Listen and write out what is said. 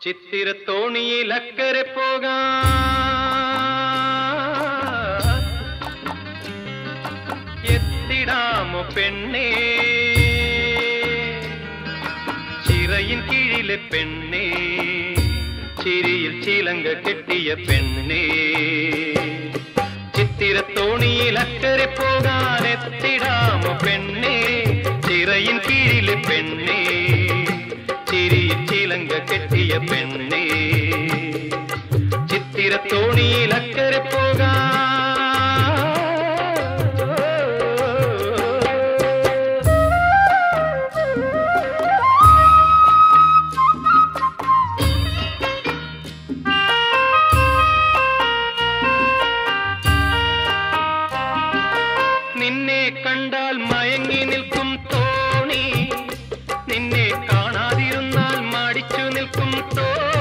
ചിത്തിരത്തോണിയിൽ അക്കരെ പോകാൻ എത്തിടാമോ പെണ്ണേ, ചിറയിൻ കീഴിലെ പെണ്ണേ, ചിരിയിൽ ചിലങ്ക കെട്ടിയ പെണ്ണേ. ചിത്തിരത്തോണിയിൽ അക്കരെ പോകാൻ എത്തിടാമോ പെണ്ണേ, ചിറയിൻ കീഴിലെ പെണ്ണേ, ചിരിയിൽ ചിലങ്ക കെട്ടിയ പെണ്ണേ. ചിത്തിരത്തോണിയിൽ അക്കരെ പോകാൻ നിന്നെ കണ്ടാൽ മയങ്ങി നിൽക്കും തോണി, നിന്നെ കാണാതിരുന്നാൽ മടിച്ചു നിൽക്കും തോണി.